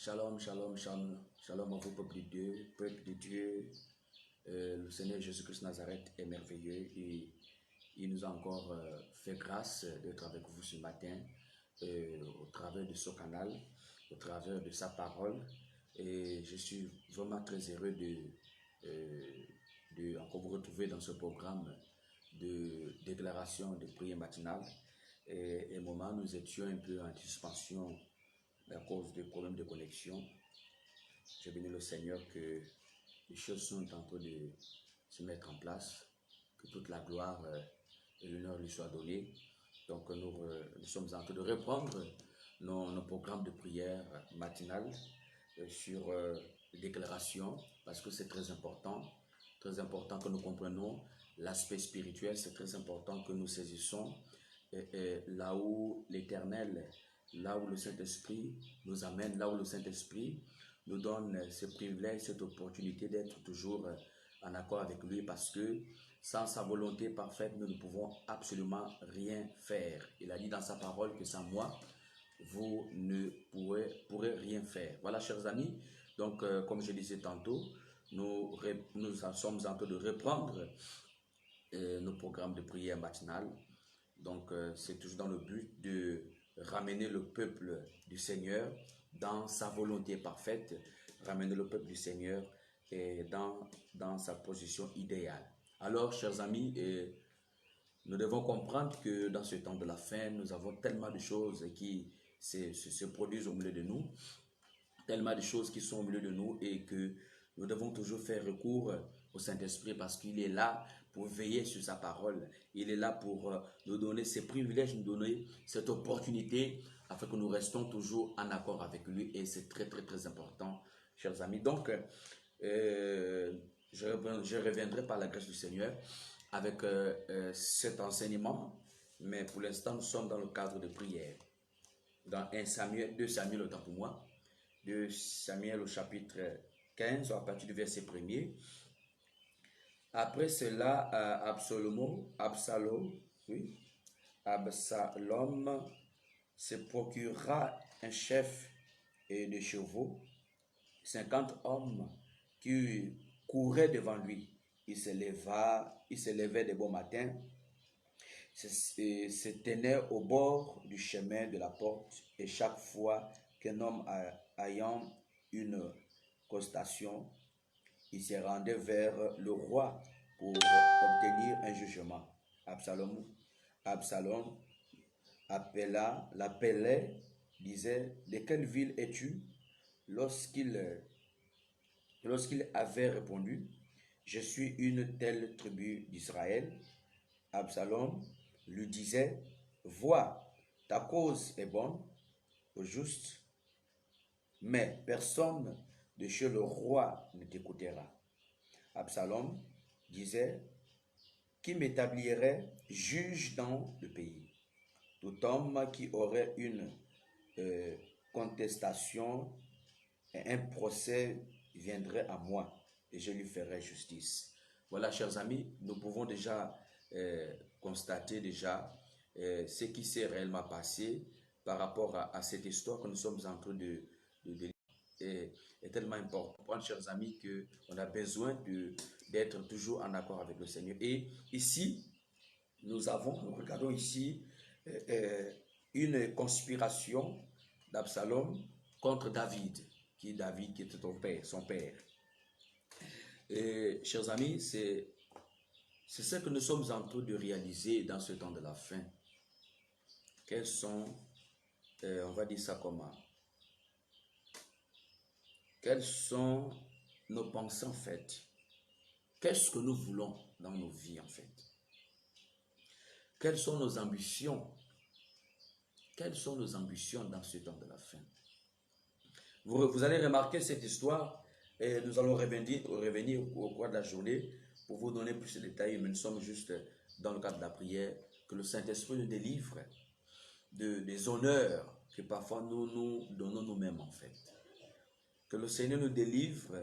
Shalom, shalom, shalom, shalom à vous, peuple de Dieu. Le Seigneur Jésus-Christ Nazareth est merveilleux et il nous a encore fait grâce d'être avec vous ce matin au travers de ce canal, au travers de sa parole. Et je suis vraiment très heureux de encore vous retrouver dans ce programme de déclaration de prière matinale. Et au moment où nous étions un peu en suspension à cause des problèmes de connexion, je bénis le Seigneur que les choses sont en train de se mettre en place, que toute la gloire et l'honneur lui soient donnés. Donc nous sommes en train de reprendre nos programmes de prière matinale sur les déclarations, parce que c'est très important que nous comprenions l'aspect spirituel, c'est très important que nous saisissons là où l'Éternel, là où le Saint-Esprit nous amène, là où le Saint-Esprit nous donne ce privilège, cette opportunité d'être toujours en accord avec lui, parce que sans sa volonté parfaite, nous ne pouvons absolument rien faire. Il a dit dans sa parole que sans moi, vous ne pourrez rien faire. Voilà, chers amis, donc comme je disais tantôt, nous sommes en train de reprendre nos programmes de prière matinale. Donc, c'est toujours dans le but de ramener le peuple du Seigneur dans sa volonté parfaite, ramener le peuple du Seigneur et dans sa position idéale. Alors, chers amis, nous devons comprendre que dans ce temps de la fin, nous avons tellement de choses qui se produisent au milieu de nous, tellement de choses qui sont au milieu de nous et que nous devons toujours faire recours au Saint-Esprit parce qu'il est là pour veiller sur sa parole. Il est là pour nous donner ses privilèges, nous donner cette opportunité afin que nous restons toujours en accord avec lui et c'est très très très important, chers amis. Donc, je reviendrai par la grâce du Seigneur avec cet enseignement, mais pour l'instant nous sommes dans le cadre de prière. Dans 1 Samuel, 2 Samuel, autant pour moi, 2 Samuel au chapitre 15, à partir du verset 1er. Après cela, Absalom se procura un chef de chevaux, 50 hommes qui couraient devant lui. Il se levait de bon matin, se tenait au bord du chemin de la porte, et chaque fois qu'un homme ayant une constatation, il se rendait vers le roi pour obtenir un jugement. Absalom l'appelait, disait, de quelle ville es-tu? Lorsqu'il avait répondu, je suis une telle tribu d'Israël, Absalom lui disait, vois, ta cause est bonne, juste, mais personne de chez le roi ne t'écoutera. Absalom disait, qui m'établirait juge dans le pays? Tout homme qui aurait une contestation et un procès viendrait à moi et je lui ferai justice. Voilà, chers amis, nous pouvons déjà constater déjà ce qui s'est réellement passé par rapport à cette histoire que nous sommes en train de est tellement important, chers amis, qu'on a besoin d'être toujours en accord avec le Seigneur. Et ici, nous regardons ici une conspiration d'Absalom contre David qui était son père. Et, chers amis, c'est ce que nous sommes en train de réaliser dans ce temps de la fin. Quels sont, on va dire ça comment? Quelles sont nos pensées en fait? Qu'est-ce que nous voulons dans nos vies en fait? Quelles sont nos ambitions? Quelles sont nos ambitions dans ce temps de la fin? Vous allez remarquer cette histoire et nous allons revenir au cours de la journée pour vous donner plus de détails, mais nous sommes juste dans le cadre de la prière, que le Saint-Esprit nous délivre des honneurs que parfois nous donnons nous-mêmes en fait. Que le Seigneur nous délivre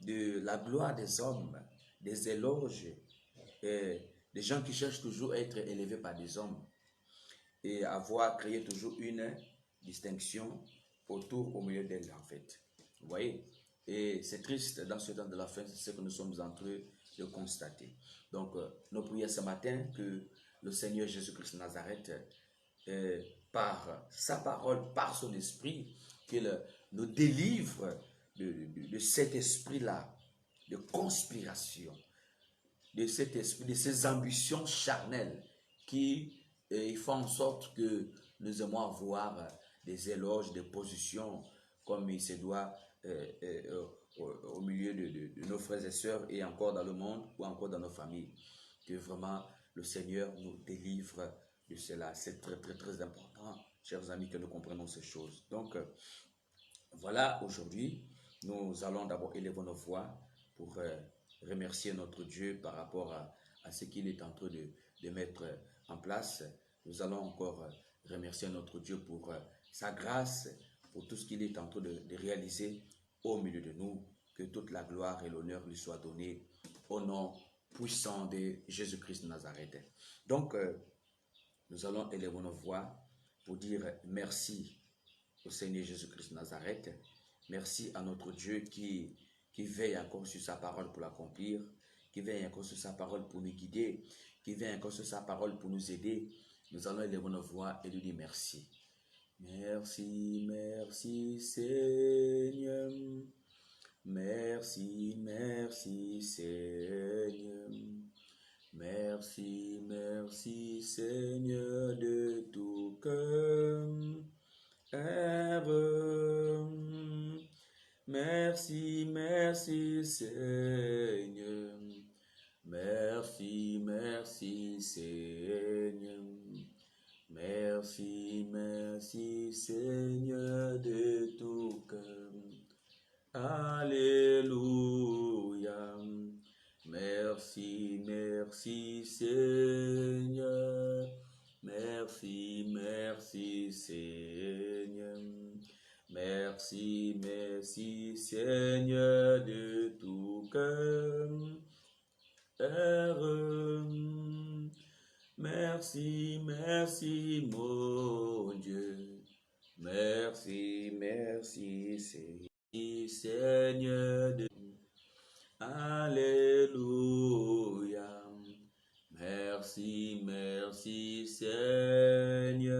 de la gloire des hommes, des éloges, et des gens qui cherchent toujours à être élevés par des hommes et avoir créé toujours une distinction autour, au milieu d'elle, en fait. Vous voyez? Et c'est triste dans ce temps de la fin, c'est ce que nous sommes en train de constater. Donc, nous prions ce matin que le Seigneur Jésus-Christ de Nazareth, par sa parole, par son esprit, qu'il nous délivre de cet esprit-là, de conspiration, de cet esprit, de ces ambitions charnelles qui font en sorte que nous aimons avoir des éloges, des positions comme il se doit au milieu de nos frères et sœurs et encore dans le monde ou encore dans nos familles. Que vraiment le Seigneur nous délivre de cela. C'est très, très, très important, chers amis, que nous comprenons ces choses. Donc, voilà, aujourd'hui, nous allons d'abord élever nos voix pour remercier notre Dieu par rapport à ce qu'il est en train de mettre en place. Nous allons encore remercier notre Dieu pour sa grâce, pour tout ce qu'il est en train de réaliser au milieu de nous. Que toute la gloire et l'honneur lui soient donnés au nom puissant de Jésus-Christ de Nazareth. Donc, nous allons élever nos voix pour dire merci au Seigneur Jésus-Christ de Nazareth. Merci à notre Dieu qui veille encore sur sa parole pour l'accomplir, qui veille encore sur sa parole pour nous guider, qui veille encore sur sa parole pour nous aider. Nous allons élever nos voix et lui dire merci. Merci, merci Seigneur. Merci, merci Seigneur. Merci, merci Seigneur de tout cœur. Merci, merci Seigneur. Merci, merci Seigneur. Merci, merci Seigneur de tout cœur. Alléluia. Merci, merci Seigneur. Merci, merci Seigneur. Merci, merci Seigneur de tout cœur. Merci, merci mon Dieu. Merci, merci Seigneur de Alléluia. Merci, merci Seigneur.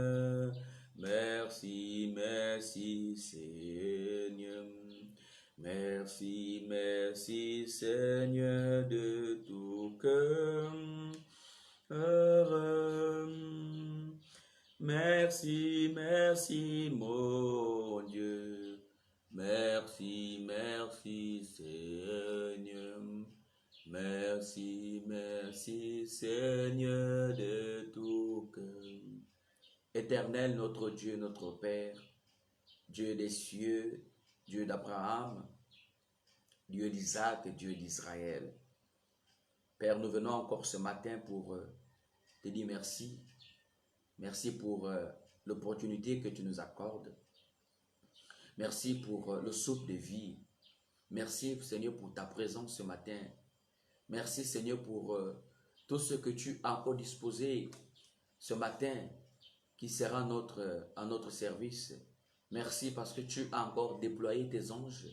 Merci, merci Seigneur. Merci, merci Seigneur de tout cœur. Merci, merci mon Dieu. Merci, merci Seigneur. Merci, merci Seigneur de tout cœur. Éternel, notre Dieu, notre Père, Dieu des cieux, Dieu d'Abraham, Dieu d'Isaac et Dieu d'Israël. Père, nous venons encore ce matin pour te dire merci. Merci pour l'opportunité que tu nous accordes. Merci pour le souffle de vie. Merci, Seigneur, pour ta présence ce matin. Merci, Seigneur, pour tout ce que tu as encore disposé ce matin qui sera à notre service. Merci parce que tu as encore déployé tes anges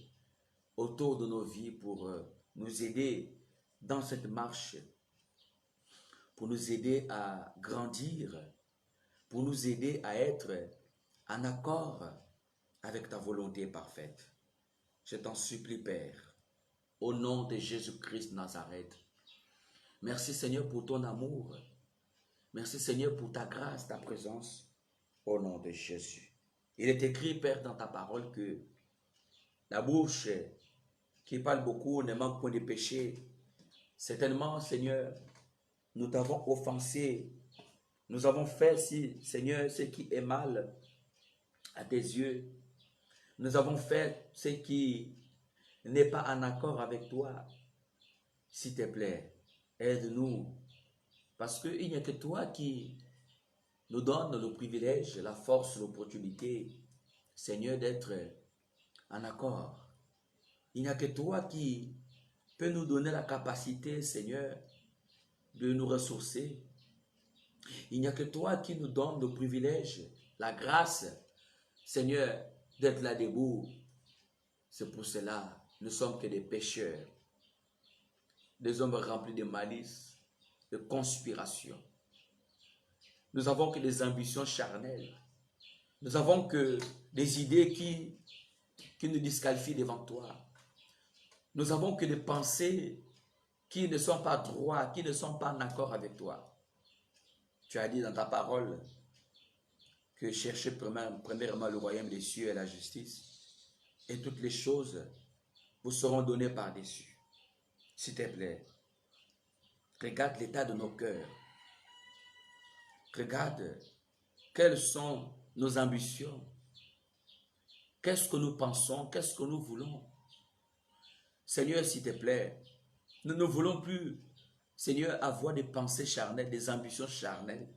autour de nos vies pour nous aider dans cette marche, pour nous aider à grandir, pour nous aider à être en accord avec ta volonté parfaite. Je t'en supplie, Père, au nom de Jésus-Christ de Nazareth. Merci, Seigneur, pour ton amour. Merci, Seigneur, pour ta grâce, ta présence, au nom de Jésus. Il est écrit, Père, dans ta parole que la bouche qui parle beaucoup ne manque point de péché. Certainement, Seigneur, nous t'avons offensé. Nous avons fait, Seigneur, ce qui est mal à tes yeux. Nous avons fait ce qui n'est pas en accord avec toi. S'il te plaît, aide-nous. Parce qu'il n'y a que toi qui nous donne le privilège, la force, l'opportunité, Seigneur, d'être en accord. Il n'y a que toi qui peux nous donner la capacité, Seigneur, de nous ressourcer. Il n'y a que toi qui nous donne le privilège, la grâce, Seigneur, d'être là debout. C'est pour cela, nous sommes que des pécheurs, des hommes remplis de malice, de conspiration. Nous avons que des ambitions charnelles. Nous avons que des idées qui nous disqualifient devant toi. Nous avons que des pensées qui ne sont pas droites, qui ne sont pas en accord avec toi. Tu as dit dans ta parole que cherchez premièrement le royaume des cieux et la justice, et toutes les choses vous seront données par-dessus. S'il te plaît, regarde l'état de nos cœurs. Regarde quelles sont nos ambitions. Qu'est-ce que nous pensons? Qu'est-ce que nous voulons? Seigneur, s'il te plaît, nous ne voulons plus, Seigneur, avoir des pensées charnelles, des ambitions charnelles,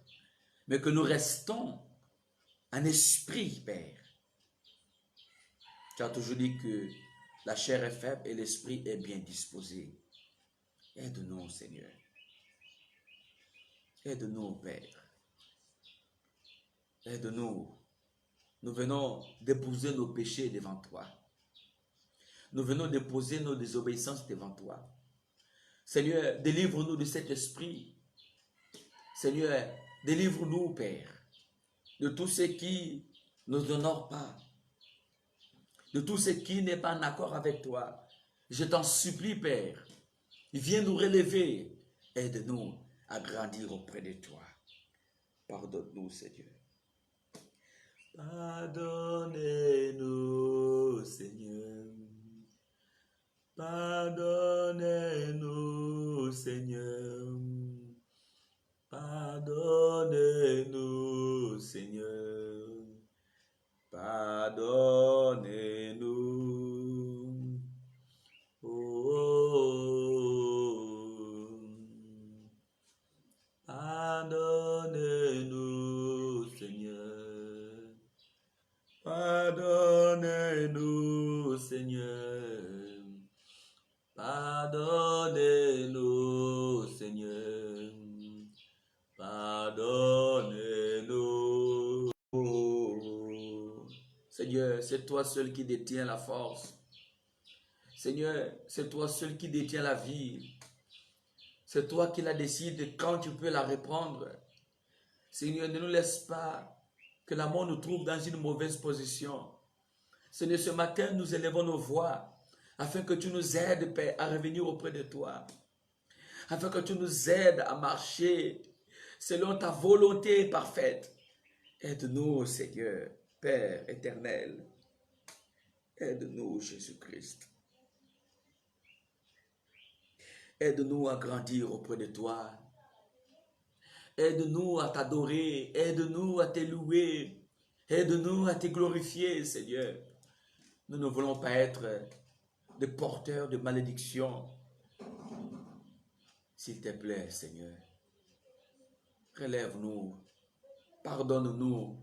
mais que nous restons en esprit, Père. Tu as toujours dit que la chair est faible et l'esprit est bien disposé. Aide-nous, Seigneur. Aide-nous, Père. Aide-nous. Nous venons déposer nos péchés devant toi. Nous venons déposer nos désobéissances devant toi. Seigneur, délivre-nous de cet esprit. Seigneur, délivre-nous, Père, de tout ce qui ne nous honore pas, de tout ce qui n'est pas en accord avec toi. Je t'en supplie, Père, viens nous relever. Aide-nous à grandir auprès de toi. Pardonne-nous, Seigneur. Pardonnez-nous, Seigneur. Pardonnez-nous, Seigneur. Pardonnez-nous, Seigneur. Pardonnez-nous. Oh, pardonnez-nous, Seigneur. Pardonnez-nous, Seigneur. Pardonnez-nous, Seigneur. Pardonnez-nous. Seigneur, c'est toi seul qui détiens la force. Seigneur, c'est toi seul qui détiens la vie. C'est toi qui la décides quand tu peux la reprendre. Seigneur, ne nous laisse pas que la mort nous trouve dans une mauvaise position. Seigneur, ce matin, nous élevons nos voix afin que tu nous aides, Père, à revenir auprès de toi. Afin que tu nous aides à marcher selon ta volonté parfaite. Aide-nous, Seigneur, Père éternel. Aide-nous, Jésus-Christ. Aide-nous à grandir auprès de toi. Aide-nous à t'adorer. Aide-nous à te louer. Aide-nous à te glorifier, Seigneur. Nous ne voulons pas être des porteurs de malédiction. S'il te plaît, Seigneur, relève-nous. Pardonne-nous.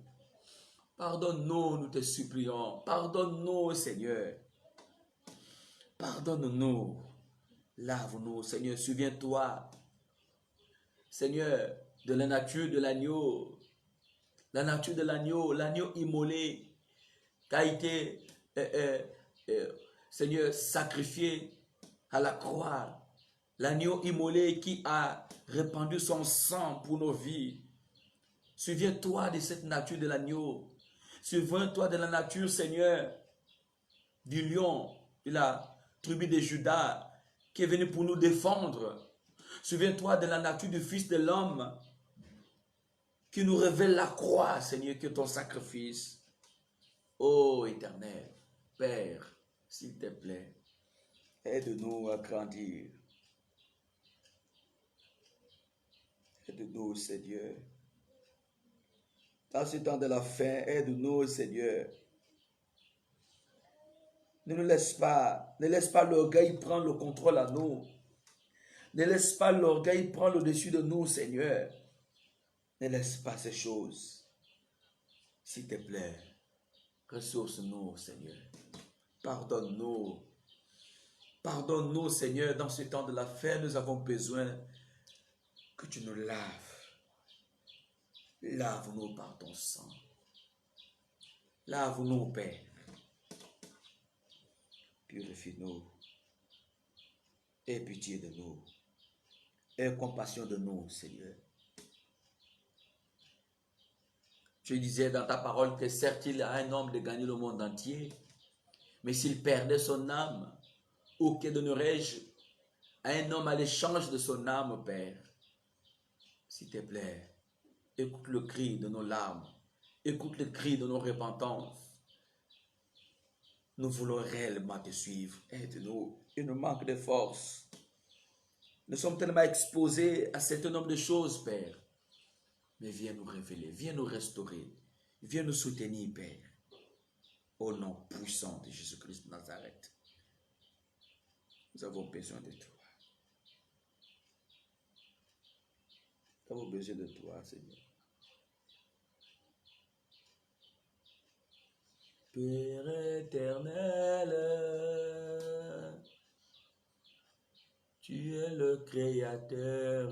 Pardonne-nous, nous te supplions. Pardonne-nous, Seigneur. Pardonne-nous. Lave-nous, Seigneur. Souviens-toi, Seigneur, de la nature de l'agneau. La nature de l'agneau, l'agneau immolé, qui a été, Seigneur, sacrifié à la croix. L'agneau immolé qui a répandu son sang pour nos vies. Souviens-toi de cette nature de l'agneau. Souviens-toi de la nature, Seigneur, du lion, de la tribu de Judas, qui est venu pour nous défendre. Souviens-toi de la nature du Fils de l'homme, qui nous révèle la croix, Seigneur, que ton sacrifice. Ô Éternel, Père, s'il te plaît, aide-nous à grandir. Aide-nous, Seigneur. Dans ce temps de la fin, aide-nous, Seigneur. Ne nous laisse pas l'orgueil prendre le contrôle à nous. Ne laisse pas l'orgueil prendre le dessus de nous, Seigneur. Ne laisse pas ces choses. S'il te plaît, ressource-nous, Seigneur. Pardonne-nous. Pardonne-nous, Seigneur, dans ce temps de la fin, nous avons besoin que tu nous laves. Lave-nous par ton sang. Lave-nous, Père. Purifie-nous. Aie pitié de nous. Aie compassion de nous, Seigneur. Tu disais dans ta parole que certes il a un homme de gagner le monde entier, mais s'il perdait son âme, ou que donnerais-je à un homme à l'échange de son âme, Père? S'il te plaît, écoute le cri de nos larmes, écoute le cri de nos repentances. Nous voulons réellement te suivre. Aide-nous. Il nous manque de force. Nous sommes tellement exposés à un certain nombre de choses, Père. Mais viens nous révéler, viens nous restaurer, viens nous soutenir, Père. Au nom puissant de Jésus-Christ de Nazareth. Nous avons besoin de toi. Nous avons besoin de toi, Seigneur. Père éternel, tu es le Créateur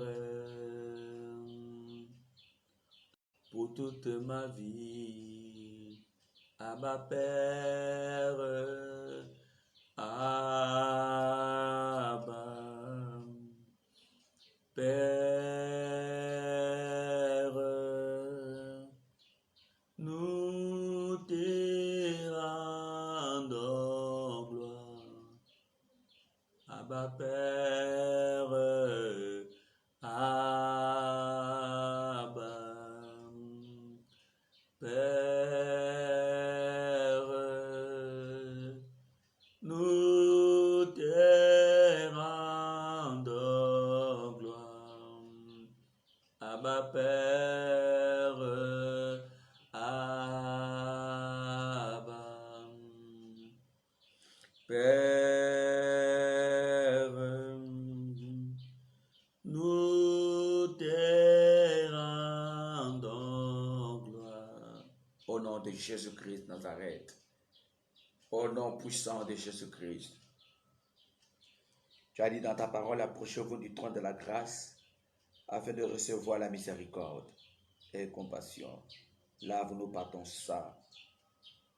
pour toute ma vie. Abba Père, Abba Père, nous te rendons gloire. Abba Père, Abba Père, nous te rendons gloire. Abba Père, Abba Père, nous te rendons gloire. Au nom de Jésus-Christ de Nazareth, au nom puissant de Jésus-Christ. Tu as dit dans ta parole, approchez-vous du trône de la grâce afin de recevoir la miséricorde et compassion. Lave-nous par ton sang.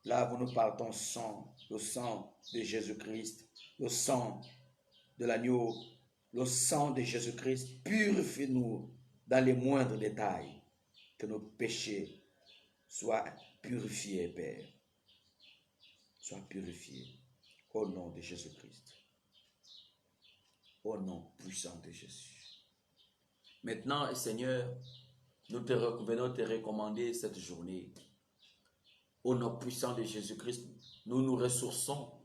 Lave-nous par ton sang, le sang de Jésus-Christ, le sang de l'agneau, le sang de Jésus-Christ. Purifie-nous dans les moindres détails, que nos péchés soient purifiés, Père. Soient purifiés au nom de Jésus-Christ. Au nom puissant de Jésus. Maintenant, Seigneur, nous venons te recommander cette journée. Au nom puissant de Jésus-Christ, nous nous ressourçons.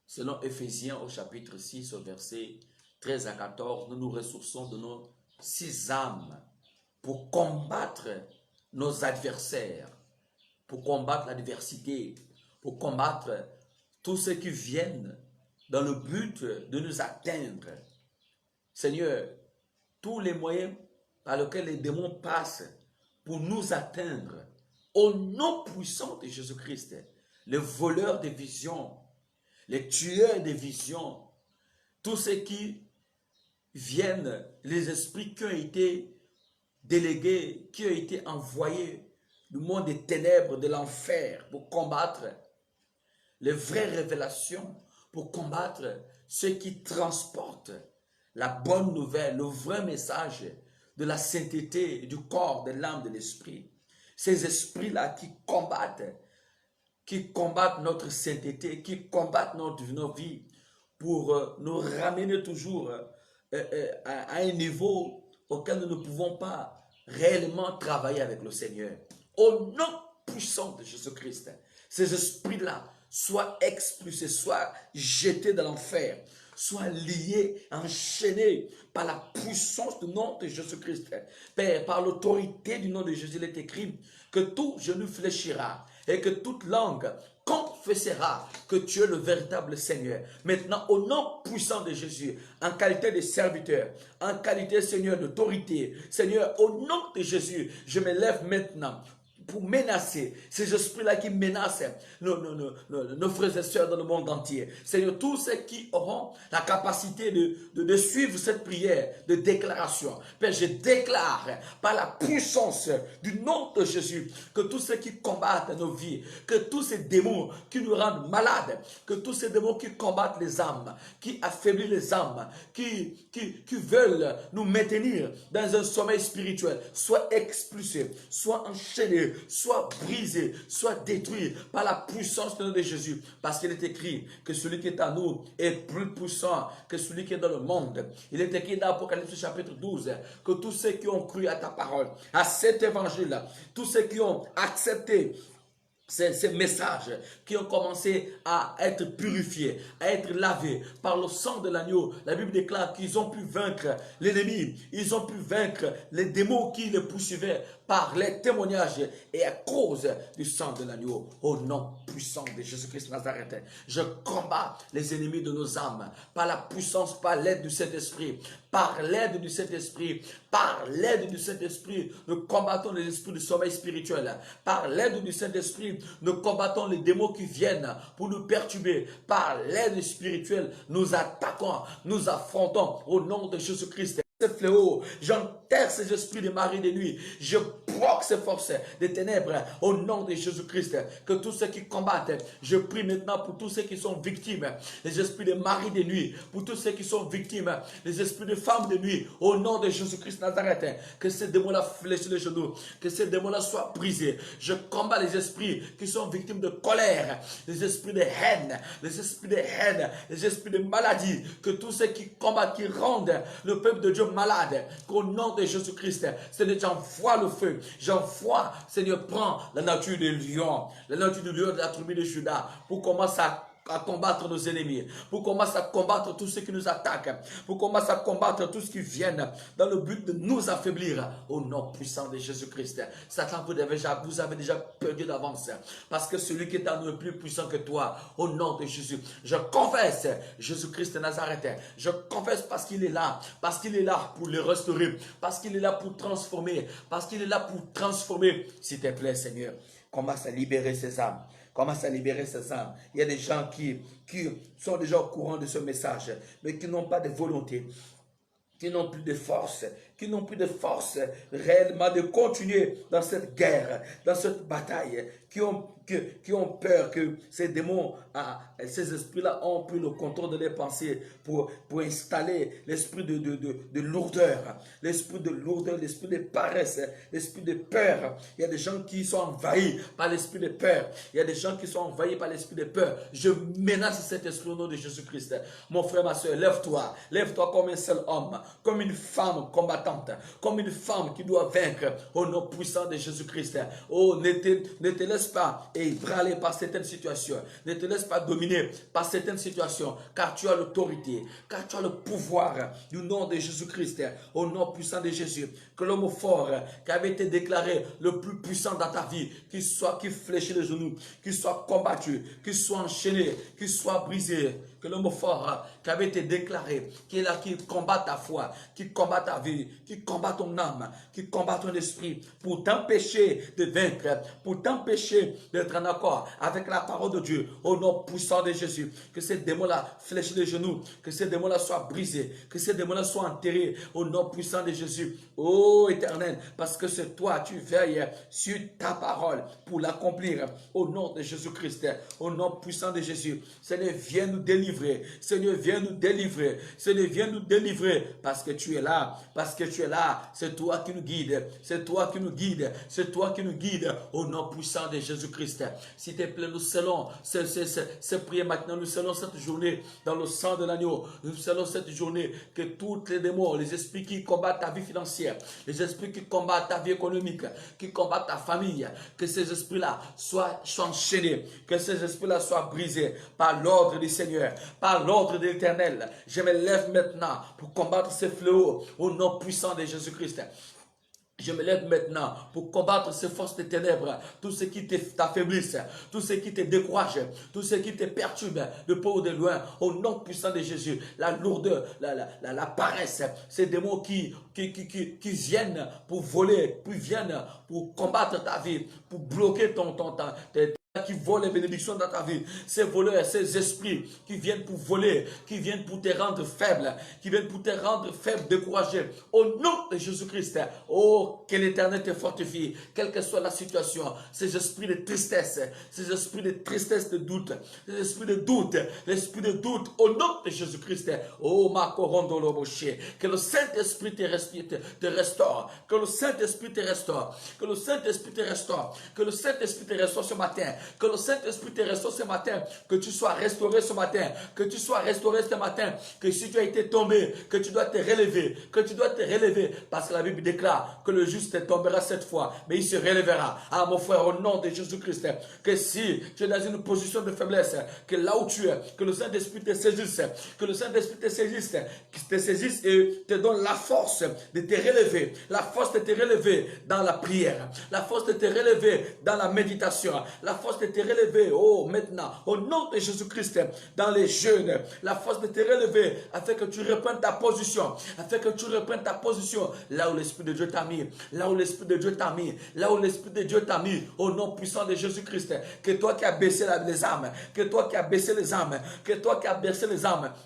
Selon Éphésiens au chapitre 6, au verset 13 à 14, nous nous ressourçons de nos 6 âmes pour combattre nos adversaires, pour combattre l'adversité, pour combattre tous ceux qui viennent dans le but de nous atteindre. Seigneur, tous les moyens par lesquels les démons passent pour nous atteindre, au nom puissant de Jésus-Christ, les voleurs des visions, les tueurs des visions, tous ceux qui viennent, les esprits qui ont été délégués, qui ont été envoyés du monde des ténèbres, de l'enfer, pour combattre les vraies révélations, pour combattre ceux qui transportent la bonne nouvelle, le vrai message de la sainteté du corps, de l'âme, de l'esprit. Ces esprits-là qui combattent notre sainteté, qui combattent nos vies pour nous ramener toujours à un niveau auquel nous ne pouvons pas réellement travailler avec le Seigneur. Au nom puissant de Jésus-Christ, ces esprits-là soient expulsés, soient jetés dans l'enfer, soient liés, enchaînés par la puissance du nom de Jésus-Christ. Père, par l'autorité du nom de Jésus, il est écrit que tout genou fléchira et que toute langue confessera que tu es le véritable Seigneur. Maintenant, au nom puissant de Jésus, en qualité de serviteur, en qualité, Seigneur, d'autorité, Seigneur, au nom de Jésus, je me lève maintenant pour menacer, ces esprits-là qui menacent nos frères et sœurs dans le monde entier. Seigneur, tous ceux qui auront la capacité de suivre cette prière de déclaration. Père, je déclare par la puissance du nom de Jésus que tous ceux qui combattent nos vies, que tous ces démons qui nous rendent malades, que tous ces démons qui combattent les âmes, qui affaiblissent les âmes, qui veulent nous maintenir dans un sommeil spirituel, soient expulsés, soient enchaînés, soient brisés, soient détruits par la puissance du nom de Jésus. Parce qu'il est écrit que celui qui est à nous est plus puissant que celui qui est dans le monde. Il est écrit dans Apocalypse chapitre 12 que tous ceux qui ont cru à ta parole, à cet évangile, tous ceux qui ont accepté ces messages, qui ont commencé à être purifiés, à être lavés par le sang de l'agneau. La Bible déclare qu'ils ont pu vaincre l'ennemi, ils ont pu vaincre les démons qui les poursuivaient par les témoignages et à cause du sang de l'agneau. Au nom puissant de Jésus-Christ de Nazareth, je combats les ennemis de nos âmes par la puissance, par l'aide du Saint-Esprit, par l'aide du Saint-Esprit, par l'aide du Saint-Esprit, nous combattons les esprits du sommeil spirituel. Par l'aide du Saint-Esprit, nous combattons les démons qui viennent pour nous perturber. Par l'aide spirituelle, nous attaquons, nous affrontons au nom de Jésus-Christ. Ce fléau, j'enterre ces esprits de mari de nuit, je bloque ces forces des ténèbres au nom de Jésus-Christ. Que tous ceux qui combattent, je prie maintenant pour tous ceux qui sont victimes, les esprits de mari de nuit, pour tous ceux qui sont victimes, les esprits de femmes de nuit, au nom de Jésus-Christ Nazareth, que ces démons-là fléchissent les genoux, que ces démons-là soient brisés. Je combats les esprits qui sont victimes de colère, les esprits de haine, les esprits de haine, les esprits de maladie, que tous ceux qui combattent, qui rendent le peuple de Dieu malade, qu'au nom de Jésus-Christ, Seigneur, j'envoie le feu, j'envoie, Seigneur, prends la nature du lion, la nature du lion de la tribu de Juda, pour commencer à combattre nos ennemis, pour commencer à combattre tous ceux qui nous attaquent, pour commencer à combattre tous ceux qui viennent dans le but de nous affaiblir, au nom puissant de Jésus-Christ. Satan, vous avez déjà perdu d'avance, parce que celui qui est en nous est plus puissant que toi, au nom de Jésus. Je confesse Jésus-Christ de Nazareth, je confesse parce qu'il est là pour le restaurer, parce qu'il est là pour transformer, parce qu'il est là pour transformer. S'il te plaît, Seigneur, commence à libérer ces âmes. Commence à libérer ces âmes. Il y a des gens qui sont déjà au courant de ce message, mais qui n'ont pas de volonté, qui n'ont plus de force, réellement de continuer dans cette guerre, dans cette bataille, qui ont peur que ces démons, ces esprits-là ont pris le contrôle de leurs pensées pour installer l'esprit de lourdeur, l'esprit de paresse, l'esprit de peur. Il y a des gens qui sont envahis par l'esprit de peur. Il y a des gens qui sont envahis par l'esprit de peur. Je menace cet esprit au nom de Jésus-Christ. Mon frère, ma soeur, lève-toi comme un seul homme, comme une femme combattante, comme une femme qui doit vaincre au nom puissant de Jésus-Christ. Oh, ne te laisse pas ébranler par certaines situations. Ne te laisse pas dominer par certaines situations, car tu as l'autorité, car tu as le pouvoir du nom de Jésus-Christ, au nom puissant de Jésus. Que l'homme fort qui avait été déclaré le plus puissant dans ta vie, qui fléchit les genoux, qui soit combattu, qui soit enchaîné, qui soit brisé. Que l'homme fort qui avait été déclaré, qui est là, qui combat ta foi, qui combat ta vie, qui combat ton âme, qui combat ton esprit, pour t'empêcher de vaincre, pour t'empêcher d'être en accord avec la parole de Dieu, au nom puissant de Jésus. Que ces démons-là fléchissent les genoux, que ces démons-là soient brisés, que ces démons-là soient enterrés, au nom puissant de Jésus. Ô Éternel, parce que c'est toi, tu veilles sur ta parole pour l'accomplir, au nom de Jésus-Christ, au nom puissant de Jésus. Seigneur, viens nous délivrer. Seigneur, viens nous délivrer. Seigneur, viens nous délivrer parce que tu es là. Parce que tu es là. C'est toi qui nous guides. C'est toi qui nous guides. C'est toi qui nous guides au nom puissant de Jésus-Christ. S'il te plaît, nous scellons ces prières maintenant. Nous scellons cette journée dans le sang de l'agneau. Nous scellons cette journée que toutes les démons, les esprits qui combattent ta vie financière, les esprits qui combattent ta vie économique, qui combattent ta famille, que ces esprits-là soient enchaînés, que ces esprits-là soient brisés par l'ordre du Seigneur, par l'ordre de l'Éternel. Je me lève maintenant pour combattre ces fléaux au nom puissant de Jésus-Christ. Je me lève maintenant pour combattre ces forces des ténèbres, tout ce qui t'affaiblisse, tout ce qui te décourage, tout ce qui te perturbe de peu ou de loin, au nom puissant de Jésus. La lourdeur, la paresse, ces démons qui viennent pour voler, qui viennent pour combattre ta vie, pour bloquer qui volent les bénédictions dans ta vie, ces voleurs, ces esprits qui viennent pour voler, qui viennent pour te rendre faible, qui viennent pour te rendre faible, découragé. Au nom de Jésus-Christ, oh, que l'Éternel te fortifie, quelle que soit la situation, ces esprits de tristesse, de doute, ces esprits de doute, l'esprit de doute, au nom de Jésus-Christ, oh, ma corondo loboché, que le Saint-Esprit te restaure, que le Saint-Esprit te restaure, que le Saint-Esprit te restaure, que le Saint-Esprit te restaure ce matin. Que le Saint-Esprit te restaure ce matin, que tu sois restauré ce matin, que tu sois restauré ce matin, que si tu as été tombé, que tu dois te relever, parce que la Bible déclare que le juste tombera 7 fois, mais il se relèvera. Ah mon frère, au nom de Jésus-Christ, que si tu es dans une position de faiblesse, que là où tu es, que le Saint-Esprit te saisisse, et te donne la force de te relever, la force de te relever dans la prière, la force de te relever dans la méditation, la force de te relever, oh, maintenant, au nom de Jésus-Christ, dans les jeûnes, la force de te relever, afin que tu reprennes ta position, là où l'Esprit de Dieu t'a mis, au nom puissant de Jésus-Christ, que toi qui as baissé les âmes,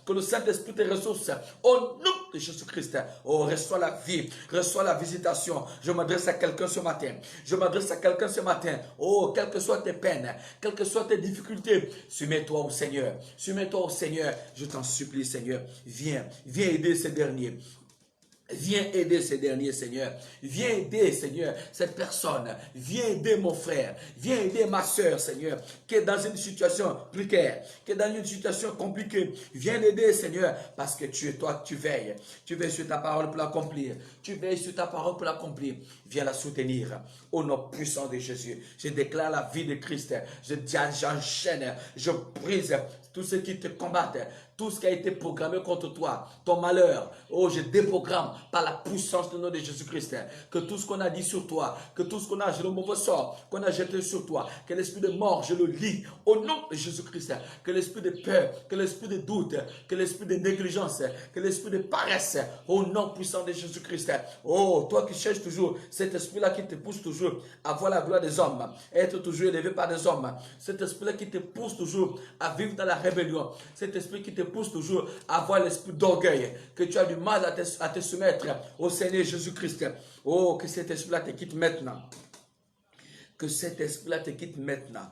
que le Saint-Esprit te ressource, au nom de Jésus-Christ, oh, reçois la vie, reçois la visitation. Je m'adresse à quelqu'un ce matin, oh, quelles que soient tes peines, quelles que soient tes difficultés, soumets-toi au Seigneur, je t'en supplie, Seigneur, viens aider ces derniers. Viens aider ces derniers, Seigneur. Viens aider, Seigneur, cette personne. Viens aider mon frère. Viens aider ma soeur, Seigneur, qui est dans une situation précaire, qui est dans une situation compliquée. Viens l'aider, Seigneur, parce que tu veilles. Tu veilles sur ta parole pour l'accomplir. Viens la soutenir. Au nom puissant de Jésus, je déclare la vie de Christ. J'enchaîne, je brise tout ce qui te combattent, tout ce qui a été programmé contre toi, ton malheur, oh, je déprogramme par la puissance du nom de Jésus-Christ, que tout ce qu'on a dit sur toi, que tout ce qu'on a, le mauvais sort qu'on a jeté sur toi, que l'esprit de mort, je le lis, au nom de Jésus-Christ, que l'esprit de peur, que l'esprit de doute, que l'esprit de négligence, que l'esprit de paresse, au nom puissant de Jésus-Christ, oh, toi qui cherches toujours, cet esprit-là qui te pousse toujours à voir la gloire des hommes, être toujours élevé par des hommes, cet esprit-là qui te pousse toujours à vivre dans la rébellion, cet esprit qui te pousse toujours à avoir l'esprit d'orgueil, que tu as du mal à te soumettre au Seigneur Jésus-Christ. Oh, que cet esprit-là te quitte maintenant. Que cet esprit-là te quitte maintenant.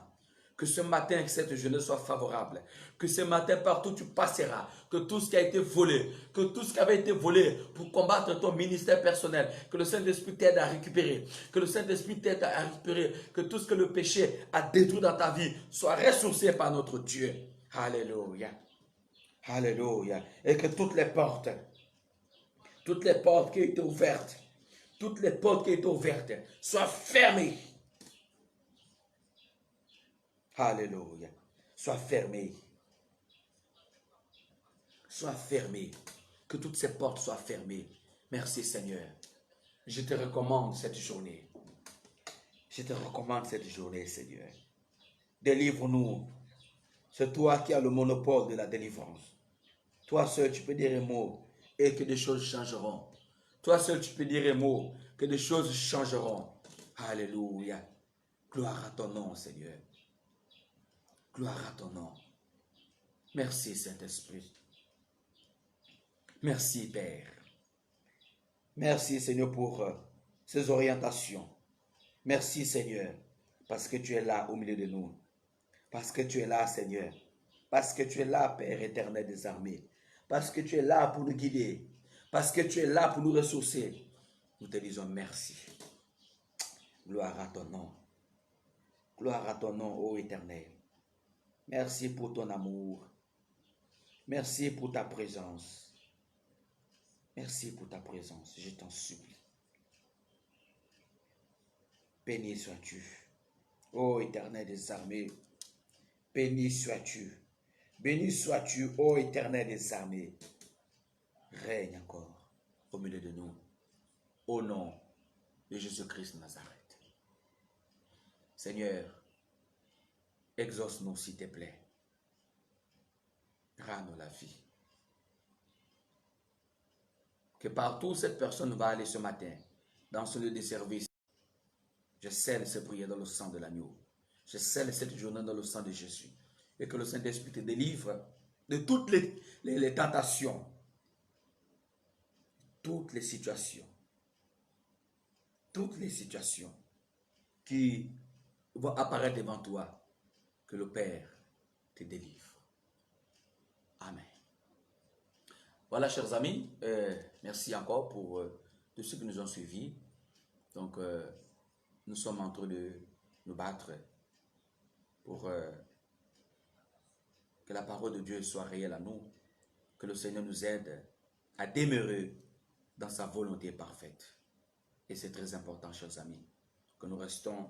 Que ce matin, que cette jeunesse soit favorable. Que ce matin, partout tu passeras. Que tout ce qui a été volé, que tout ce qui avait été volé pour combattre ton ministère personnel, que le Saint-Esprit t'aide à récupérer. Que le Saint-Esprit t'aide à récupérer. Que tout ce que le péché a détruit dans ta vie soit ressourcé par notre Dieu. Alléluia. Alléluia. Et que toutes les portes qui étaient ouvertes, soient fermées. Alléluia. Soient fermées. Que toutes ces portes soient fermées. Merci Seigneur. Je te recommande cette journée. Seigneur. Délivre-nous. C'est toi qui as le monopole de la délivrance. Toi seul, tu peux dire un mot et que des choses changeront. Alléluia. Gloire à ton nom, Seigneur. Gloire à ton nom. Merci, Saint-Esprit. Merci, Père. Merci, Seigneur, pour ces orientations. Merci, Seigneur, parce que tu es là au milieu de nous. Parce que tu es là, Seigneur. Parce que tu es là, Père éternel des armées. Parce que tu es là pour nous guider. Parce que tu es là pour nous ressourcer. Nous te disons merci. Gloire à ton nom. Gloire à ton nom, ô Éternel. Merci pour ton amour. Merci pour ta présence. Merci pour ta présence. Je t'en supplie. Béni sois-tu, ô Éternel des armées. Béni sois-tu. Béni sois-tu, ô Éternel des armées. Règne encore au milieu de nous. Au nom de Jésus-Christ de Nazareth. Seigneur, exauce-nous s'il te plaît. Rends-nous la vie. Que partout où cette personne va aller ce matin, dans ce lieu de service, je scelle ces prières dans le sang de l'agneau. Je scelle cette journée dans le sang de Jésus. Et que le Saint-Esprit te délivre de toutes les tentations, toutes les situations qui vont apparaître devant toi. Que le Père te délivre. Amen. Voilà, chers amis, merci encore pour tous ceux qui nous ont suivis. Donc, nous sommes en train de nous battre pour que la parole de Dieu soit réelle à nous, que le Seigneur nous aide à demeurer dans sa volonté parfaite. Et c'est très important, chers amis, que nous restons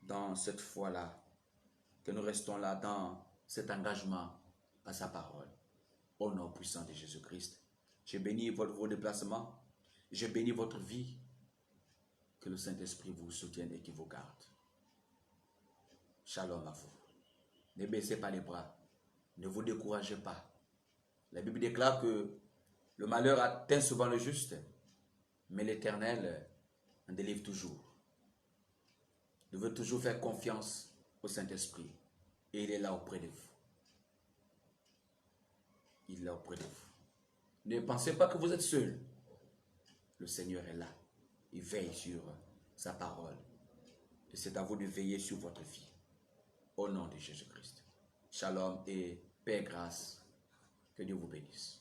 dans cette foi-là, que nous restons là dans cet engagement à sa parole. Au nom puissant de Jésus-Christ, je bénis vos déplacements, je bénis votre vie, que le Saint-Esprit vous soutienne et qu'il vous garde. Shalom à vous. Ne baissez pas les bras, ne vous découragez pas. La Bible déclare que le malheur atteint souvent le juste, mais l'Éternel en délivre toujours. Nous devons toujours faire confiance au Saint-Esprit et il est là auprès de vous. Il est là auprès de vous. Ne pensez pas que vous êtes seul. Le Seigneur est là. Il veille sur sa parole. Et c'est à vous de veiller sur votre vie. Au nom de Jésus-Christ. Shalom et paix et grâce. Que Dieu vous bénisse.